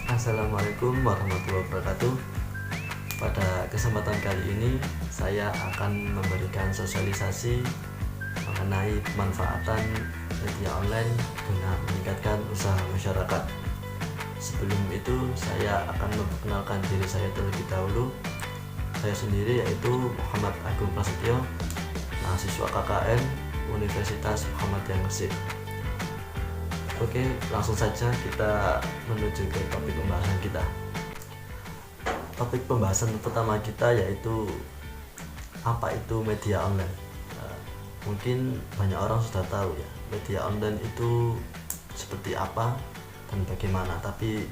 Assalamualaikum warahmatullahi wabarakatuh. Pada kesempatan kali ini saya akan memberikan sosialisasi mengenai pemanfaatan media online guna meningkatkan usaha masyarakat. Sebelum itu saya akan memperkenalkan diri saya terlebih dahulu. Saya sendiri yaitu Muhammad Agung Prasetyo, mahasiswa KKN Universitas Muhammadiyah Gresik. Oke, langsung saja kita menuju ke topik pembahasan kita. Topik pembahasan pertama kita yaitu apa itu media online. Mungkin banyak orang sudah tahu ya, media online itu seperti apa dan bagaimana, tapi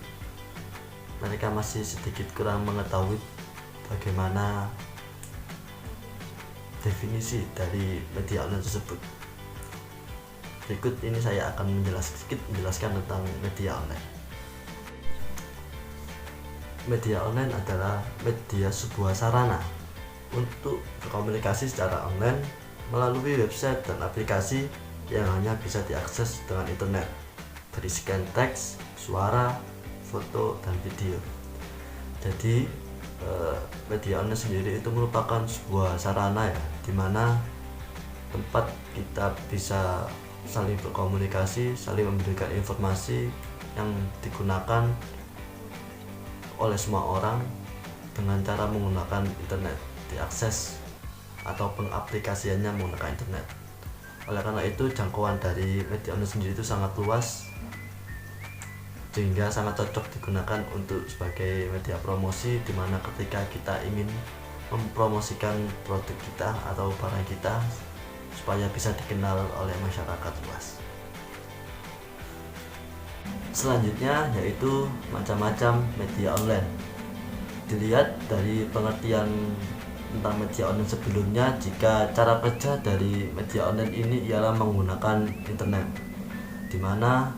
mereka masih sedikit kurang mengetahui bagaimana definisi dari media online tersebut. Berikut ini saya akan menjelaskan tentang media online. Media online adalah media sebuah sarana untuk berkomunikasi secara online melalui website dan aplikasi yang hanya bisa diakses dengan internet, berisikan teks, suara, foto, dan video. Jadi media online sendiri itu merupakan sebuah sarana ya, dimana tempat kita bisa saling berkomunikasi, saling memberikan informasi yang digunakan oleh semua orang dengan cara menggunakan internet, diakses atau pengaplikasiannya menggunakan internet. Oleh karena itu jangkauan dari media online sendiri itu sangat luas, sehingga sangat cocok digunakan untuk sebagai media promosi, dimana ketika kita ingin mempromosikan produk kita atau barang kita supaya bisa dikenal oleh masyarakat luas. Selanjutnya yaitu macam-macam media online. Dilihat dari pengertian tentang media online sebelumnya, jika cara kerja dari media online ini ialah menggunakan internet, di mana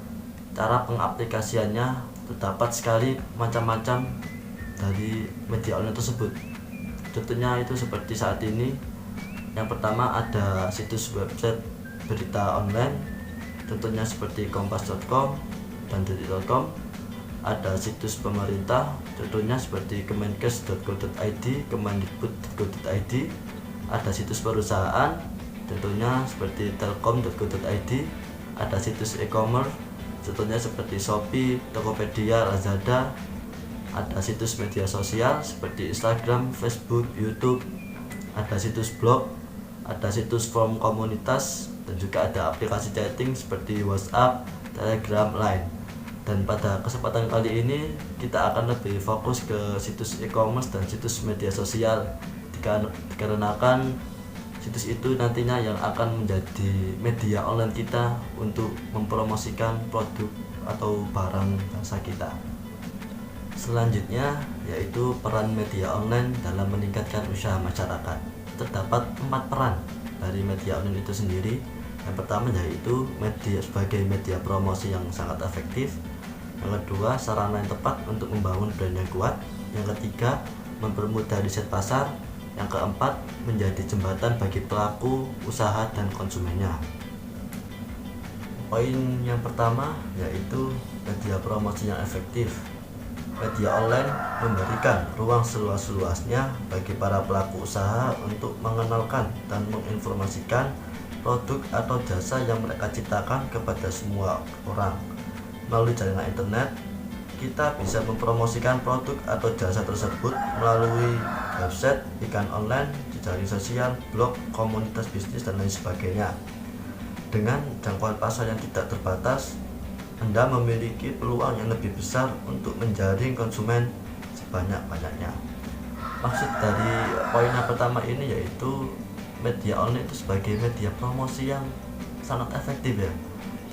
cara pengaplikasiannya terdapat sekali macam-macam dari media online tersebut. Contohnya itu seperti saat ini. Yang pertama ada situs website berita online, tentunya seperti kompas.com dan detik.com. Ada situs pemerintah, contohnya seperti kemenkes.go.id, kemendikbud.go.id. Ada situs perusahaan, tentunya seperti telkom.go.id. Ada situs e-commerce, contohnya seperti Shopee, Tokopedia, Lazada. Ada situs media sosial seperti Instagram, Facebook, YouTube. Ada situs blog, ada situs forum komunitas, dan juga ada aplikasi chatting seperti WhatsApp, Telegram, Line. Dan pada kesempatan kali ini kita akan lebih fokus ke situs e-commerce dan situs media sosial, dikarenakan situs itu nantinya yang akan menjadi media online kita untuk mempromosikan produk atau barang jasa kita. Selanjutnya yaitu peran media online dalam meningkatkan usaha masyarakat. Terdapat 4 peran dari media online itu sendiri. Yang pertama yaitu sebagai media promosi yang sangat efektif. Yang kedua, sarana yang tepat untuk membangun brand yang kuat. Yang ketiga, mempermudah riset pasar. Yang keempat, menjadi jembatan bagi pelaku usaha dan konsumennya. Poin yang pertama yaitu media promosi yang efektif. Media online memberikan ruang seluas-luasnya bagi para pelaku usaha untuk mengenalkan dan menginformasikan produk atau jasa yang mereka ciptakan kepada semua orang. Melalui jaringan internet, kita bisa mempromosikan produk atau jasa tersebut melalui website, iklan online, jejaring sosial, blog, komunitas bisnis, dan lain sebagainya. Dengan jangkauan pasar yang tidak terbatas, Anda memiliki peluang yang lebih besar untuk menjaring konsumen sebanyak-banyaknya. Maksud dari poin yang pertama ini yaitu media online itu sebagai media promosi yang sangat efektif ya,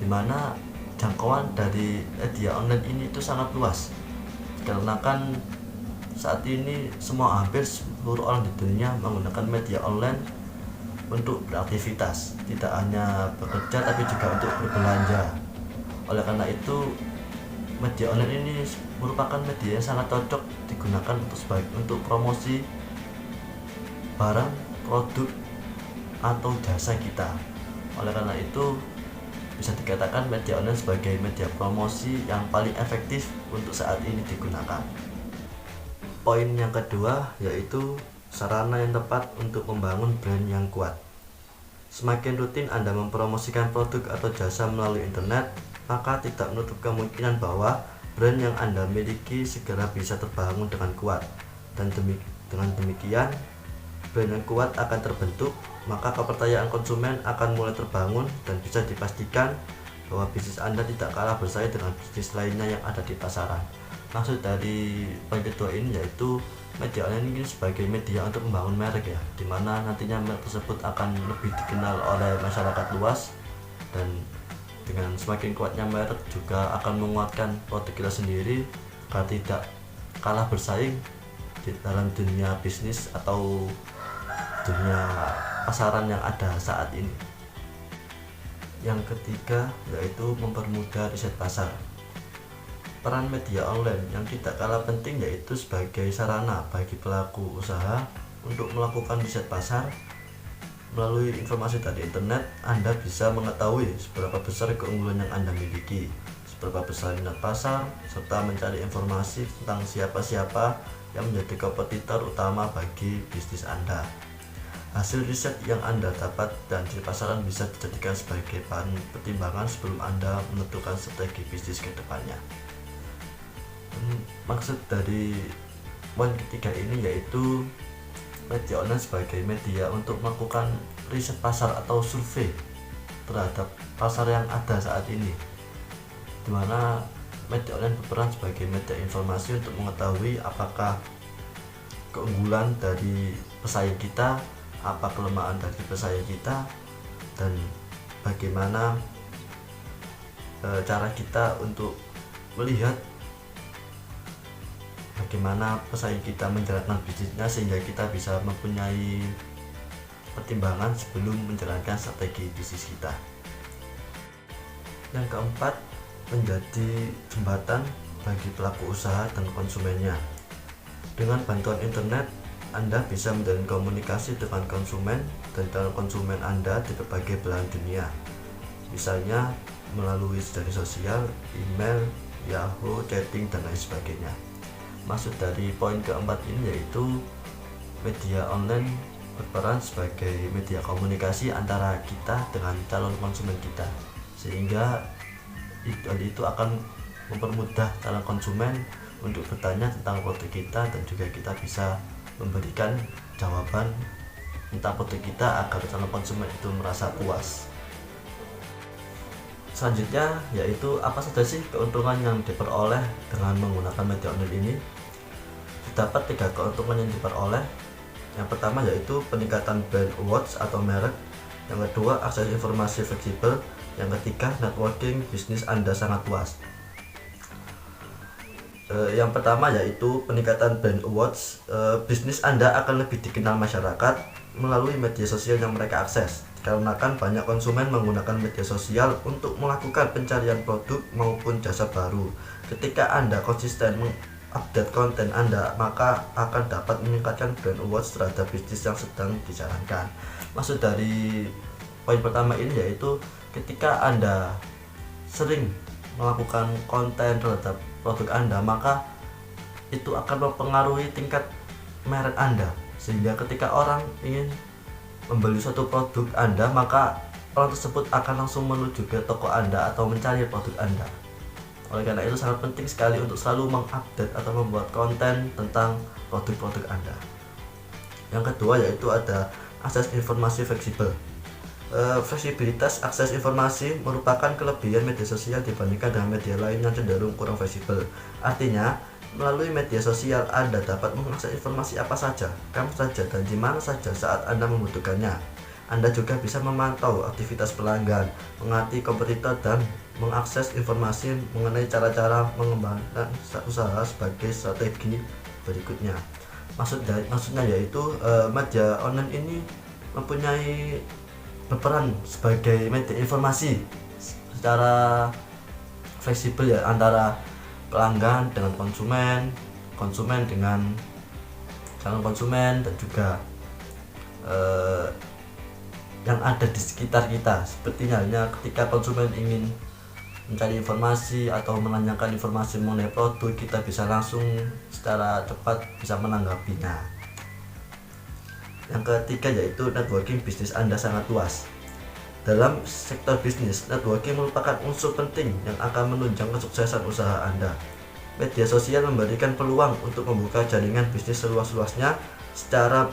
dimana jangkauan dari media online ini itu sangat luas. Karena kan saat ini hampir seluruh orang di dunia menggunakan media online untuk beraktivitas, tidak hanya bekerja tapi juga untuk berbelanja. Oleh karena itu media online ini merupakan media yang sangat cocok digunakan untuk promosi barang, produk, atau jasa kita. Oleh karena itu bisa dikatakan media online sebagai media promosi yang paling efektif untuk saat ini digunakan. Poin yang kedua yaitu sarana yang tepat untuk membangun brand yang kuat. Semakin rutin Anda mempromosikan produk atau jasa melalui internet, maka tidak menutup kemungkinan bahwa brand yang Anda miliki segera bisa terbangun dengan kuat. Dan dengan demikian, brand yang kuat akan terbentuk, maka kepercayaan konsumen akan mulai terbangun dan bisa dipastikan bahwa bisnis Anda tidak kalah bersaing dengan bisnis lainnya yang ada di pasaran. Maksud dari poin kedua ini yaitu media online ini sebagai media untuk membangun merek ya, dimana nantinya merek tersebut akan lebih dikenal oleh masyarakat luas, dan dengan semakin kuatnya merek juga akan menguatkan produk kita sendiri agar tidak kalah bersaing di dalam dunia bisnis atau dunia pasaran yang ada saat ini. Yang ketiga yaitu mempermudah riset pasar. Peran media online yang tidak kalah penting yaitu sebagai sarana bagi pelaku usaha untuk melakukan riset pasar. Melalui informasi dari internet, Anda bisa mengetahui seberapa besar keunggulan yang Anda miliki, seberapa besar minat pasar, serta mencari informasi tentang siapa-siapa yang menjadi kompetitor utama bagi bisnis Anda. Hasil riset yang Anda dapat dan di pasaran bisa dijadikan sebagai bahan pertimbangan sebelum Anda menentukan strategi bisnis ke depannya. Maksud dari poin ketiga ini yaitu media online sebagai media untuk melakukan riset pasar atau survei terhadap pasar yang ada saat ini, dimana media online berperan sebagai media informasi untuk mengetahui apakah keunggulan dari pesaing kita, apa kelemahan dari pesaing kita, dan bagaimana cara kita untuk melihat bagaimana pesaing kita menjalankan bisnisnya sehingga kita bisa mempunyai pertimbangan sebelum menjalankan strategi bisnis kita. Yang keempat, menjadi jembatan bagi pelaku usaha dan konsumennya. Dengan bantuan internet, Anda bisa menjalin komunikasi dengan konsumen dan calon konsumen Anda di berbagai belahan dunia. Misalnya melalui dari sosial, email, Yahoo, chatting, dan lain sebagainya. Maksud dari poin keempat ini yaitu media online berperan sebagai media komunikasi antara kita dengan calon konsumen kita, sehingga itu akan mempermudah calon konsumen untuk bertanya tentang produk kita, dan juga kita bisa memberikan jawaban tentang produk kita agar calon konsumen itu merasa puas. Selanjutnya yaitu apa saja sih keuntungan yang diperoleh dengan menggunakan media online ini? Terdapat 3 keuntungan yang diperoleh. Yang pertama yaitu peningkatan brand awareness atau merek. Yang kedua, akses informasi fleksibel. Yang ketiga, networking bisnis Anda sangat luas. Yang pertama yaitu peningkatan brand awareness. Bisnis Anda akan lebih dikenal masyarakat melalui media sosial yang mereka akses, dikarenakan banyak konsumen menggunakan media sosial untuk melakukan pencarian produk maupun jasa baru. Ketika Anda konsisten update konten Anda, maka akan dapat meningkatkan brand awareness terhadap bisnis yang sedang dijalankan. Maksud dari poin pertama ini yaitu ketika Anda sering melakukan konten terhadap produk Anda, maka itu akan mempengaruhi tingkat merek Anda, sehingga ketika orang ingin membeli suatu produk Anda, maka orang tersebut akan langsung menuju ke toko Anda atau mencari produk Anda. Oleh karena itu sangat penting sekali untuk selalu mengupdate atau membuat konten tentang produk-produk Anda. Yang kedua yaitu ada akses informasi fleksibel. Fleksibilitas akses informasi merupakan kelebihan media sosial dibandingkan dengan media lain yang cenderung kurang fleksibel. Artinya, melalui media sosial Anda dapat mengakses informasi apa saja, kapan saja, dan di mana saja saat Anda membutuhkannya. Anda juga bisa memantau aktivitas pelanggan, mengerti kompetitor, dan mengakses informasi mengenai cara-cara mengembangkan usaha sebagai strategi berikutnya. Maksudnya yaitu media online ini mempunyai berperan sebagai media informasi secara fleksibel ya, antara pelanggan dengan konsumen, konsumen dengan calon konsumen, dan juga yang ada di sekitar kita. Seperti halnya ketika konsumen ingin mencari informasi atau menanyakan informasi mengenai produk, kita bisa langsung secara cepat bisa menanggapinya. Yang ketiga yaitu networking bisnis Anda sangat luas. Dalam sektor bisnis, networking merupakan unsur penting yang akan menunjang kesuksesan usaha Anda. Media sosial memberikan peluang untuk membuka jaringan bisnis seluas-luasnya secara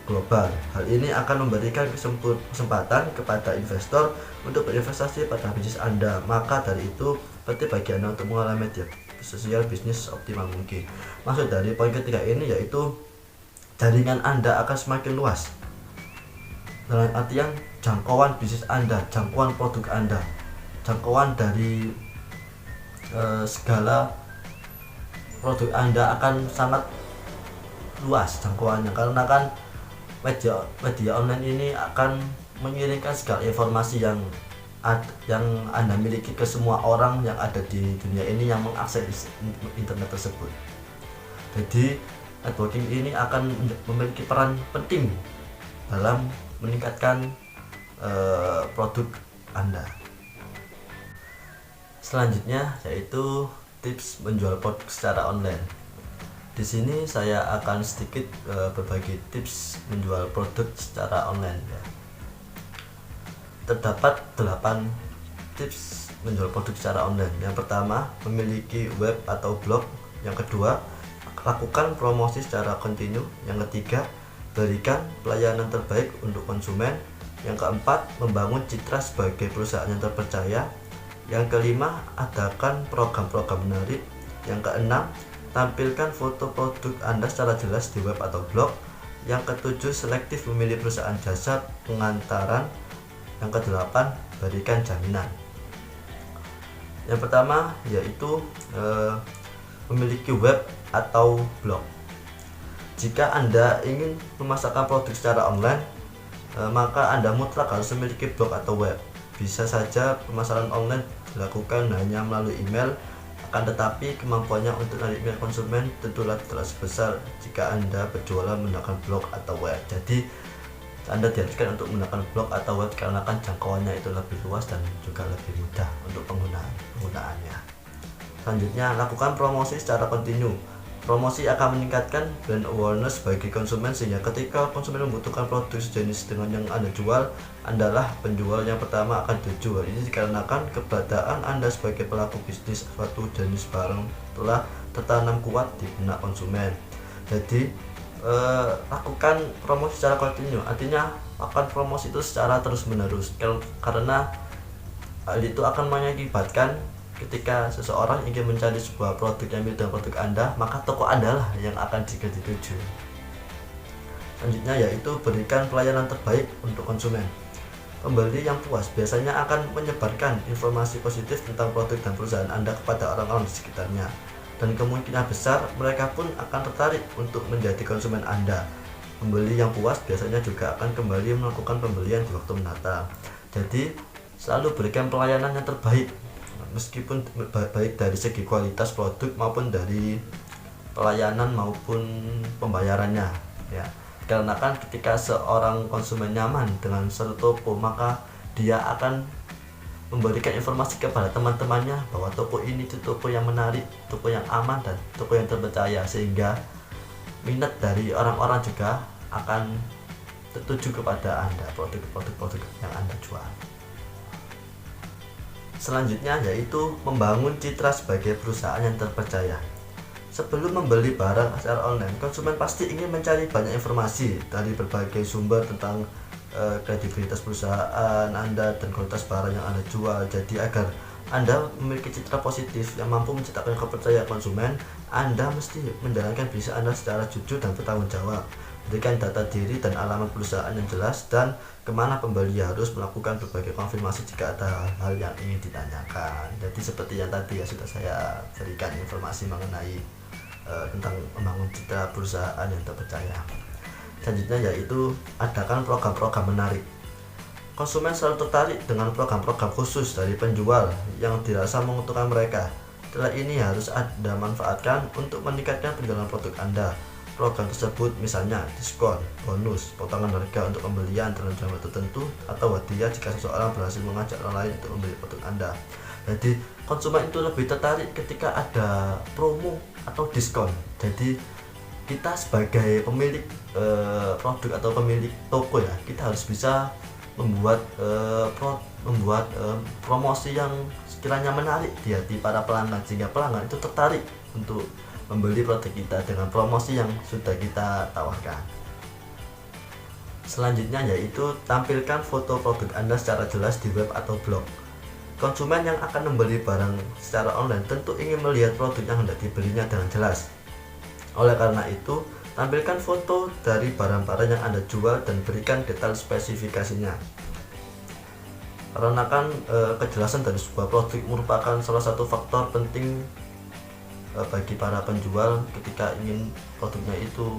global. Hal ini akan memberikan kesempatan kepada investor untuk berinvestasi pada bisnis Anda. Maka dari itu, penting bagi Anda untuk mengalami media sosial bisnis optimal mungkin. Maksud dari poin ketiga ini yaitu jaringan Anda akan semakin luas. Dalam artian jangkauan bisnis Anda, jangkauan produk Anda, jangkauan dari segala produk Anda akan sangat luas jangkauannya, karena kan media online ini akan mengirimkan segala informasi yang Anda miliki ke semua orang yang ada di dunia ini yang mengakses internet tersebut. Jadi networking ini akan memiliki peran penting dalam meningkatkan produk Anda. Selanjutnya yaitu tips menjual produk secara online. Di sini saya akan sedikit berbagi tips menjual produk secara online ya. Terdapat 8 tips menjual produk secara online. Yang pertama, memiliki web atau blog. Yang kedua, lakukan promosi secara kontinu. Yang ketiga, berikan pelayanan terbaik untuk konsumen. Yang keempat, membangun citra sebagai perusahaan yang terpercaya. Yang kelima, adakan program-program menarik. Yang keenam, tampilkan foto produk Anda secara jelas di web atau blog. Yang ketujuh, selektif memilih perusahaan jasa pengantaran. Yang kedelapan, berikan jaminan. Yang pertama yaitu memiliki web atau blog. Jika Anda ingin memasarkan produk secara online, maka Anda mutlak harus memiliki blog atau web. Bisa saja pemasaran online dilakukan hanya melalui email, akan tetapi kemampuannya untuk menarik minat konsumen tentulah tidak sebesar jika Anda berjualan menggunakan blog atau web. Jadi Anda diharuskan untuk menggunakan blog atau web karena kan jangkauannya itu lebih luas dan juga lebih mudah untuk penggunaannya. Selanjutnya, lakukan promosi secara kontinu. Promosi akan meningkatkan brand awareness bagi konsumen, sehingga ketika konsumen membutuhkan produk sejenis dengan yang Anda jual, Andalah penjual yang pertama akan dijual. Ini dikarenakan keberadaan Anda sebagai pelaku bisnis suatu jenis barang telah tertanam kuat di benak konsumen. Jadi lakukan promosi secara kontinu, artinya lakukan promosi itu secara terus menerus, karena hal itu akan mengakibatkan ketika seseorang ingin mencari sebuah produk yang mirip dengan produk Anda, maka toko Anda lah yang akan dituju. Selanjutnya yaitu berikan pelayanan terbaik untuk konsumen. Pembeli yang puas biasanya akan menyebarkan informasi positif tentang produk dan perusahaan Anda kepada orang-orang di sekitarnya, dan kemungkinan besar mereka pun akan tertarik untuk menjadi konsumen Anda. Pembeli yang puas biasanya juga akan kembali melakukan pembelian di waktu mendatang. Jadi selalu berikan pelayanan yang terbaik, meskipun baik dari segi kualitas produk maupun dari pelayanan maupun pembayarannya ya. Karena kan ketika seorang konsumen nyaman dengan suatu toko, maka dia akan memberikan informasi kepada teman-temannya bahwa toko ini itu toko yang menarik, toko yang aman, dan toko yang terpercaya, sehingga minat dari orang-orang juga akan tertuju kepada Anda, produk-produk yang Anda jual. Selanjutnya yaitu membangun citra sebagai perusahaan yang terpercaya. Sebelum membeli barang secara online, konsumen pasti ingin mencari banyak informasi dari berbagai sumber tentang kredibilitas perusahaan Anda dan kualitas barang yang Anda jual. Jadi agar Anda memiliki citra positif yang mampu menciptakan kepercayaan konsumen, Anda mesti menjalankan bisnis Anda secara jujur dan bertanggung jawab. Berikan data diri dan alamat perusahaan yang jelas, dan kemana pembeli harus melakukan berbagai konfirmasi jika ada hal yang ingin ditanyakan. Jadi seperti yang tadi ya sudah saya berikan informasi mengenai tentang membangun citra perusahaan yang terpercaya. Selanjutnya yaitu adakan program-program menarik. Konsumen selalu tertarik dengan program-program khusus dari penjual yang dirasa menguntungkan mereka. Setelah ini harus Anda manfaatkan untuk meningkatkan penjualan produk Anda. program tersebut, misalnya diskon, bonus, potongan harga untuk pembelian dalam jumlah tertentu, atau hadiah jika seseorang berhasil mengajak orang lain untuk membeli produk Anda. Jadi konsumen itu lebih tertarik ketika ada promo atau diskon. Jadi kita sebagai pemilik produk atau pemilik toko ya, kita harus bisa membuat promosi yang sekiranya menarik di hati para pelanggan, sehingga pelanggan itu tertarik untuk membeli produk kita dengan promosi yang sudah kita tawarkan. Selanjutnya yaitu tampilkan foto produk Anda secara jelas di web atau blog. Konsumen yang akan membeli barang secara online tentu ingin melihat produk yang hendak dibelinya dengan jelas. Oleh karena itu, tampilkan foto dari barang-barang yang Anda jual dan berikan detail spesifikasinya. Karena kan kejelasan dari sebuah produk merupakan salah satu faktor penting bagi para penjual ketika ingin produknya itu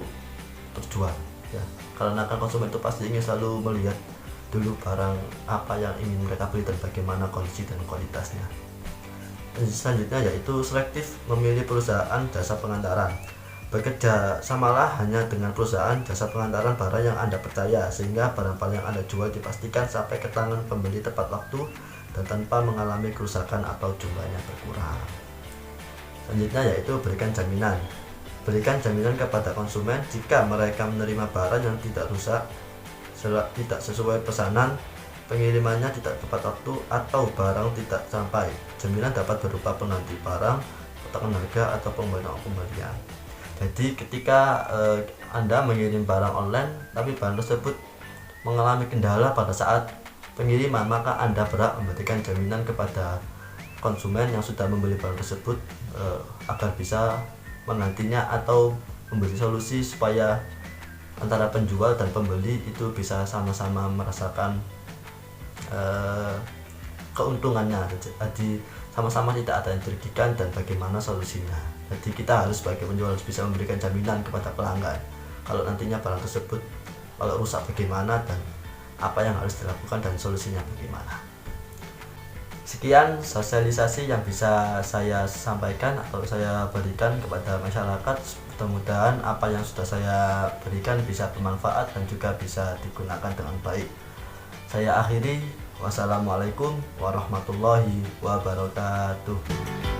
terjual ya, karena kan konsumen itu pasti ingin selalu melihat dulu barang apa yang ingin mereka beli dan bagaimana kondisi dan kualitasnya. Selanjutnya yaitu selektif memilih perusahaan jasa pengantaran. Bekerja samalah hanya dengan perusahaan jasa pengantaran barang yang Anda percaya, sehingga barang-barang yang Anda jual dipastikan sampai ke tangan pembeli tepat waktu dan tanpa mengalami kerusakan atau jumlahnya berkurang. Selanjutnya yaitu berikan jaminan. Berikan jaminan kepada konsumen jika mereka menerima barang yang tidak rusak, tidak sesuai pesanan, pengirimannya tidak tepat waktu, atau barang tidak sampai. Jaminan dapat berupa pengganti barang, potongan harga, atau pembelian. Jadi ketika Anda mengirim barang online tapi barang tersebut mengalami kendala pada saat pengiriman, maka Anda berhak memberikan jaminan kepada konsumen yang sudah membeli barang tersebut agar bisa menggantinya atau memberi solusi supaya antara penjual dan pembeli itu bisa sama-sama merasakan keuntungannya. Jadi sama-sama tidak ada yang dirugikan dan bagaimana solusinya. Jadi kita harus sebagai penjual harus bisa memberikan jaminan kepada pelanggan kalau nantinya barang tersebut kalau rusak bagaimana dan apa yang harus dilakukan dan solusinya bagaimana. Sekian sosialisasi yang bisa saya sampaikan atau saya berikan kepada masyarakat. Mudah-mudahan apa yang sudah saya berikan bisa bermanfaat dan juga bisa digunakan dengan baik. Saya akhiri. Wassalamualaikum warahmatullahi wabarakatuh.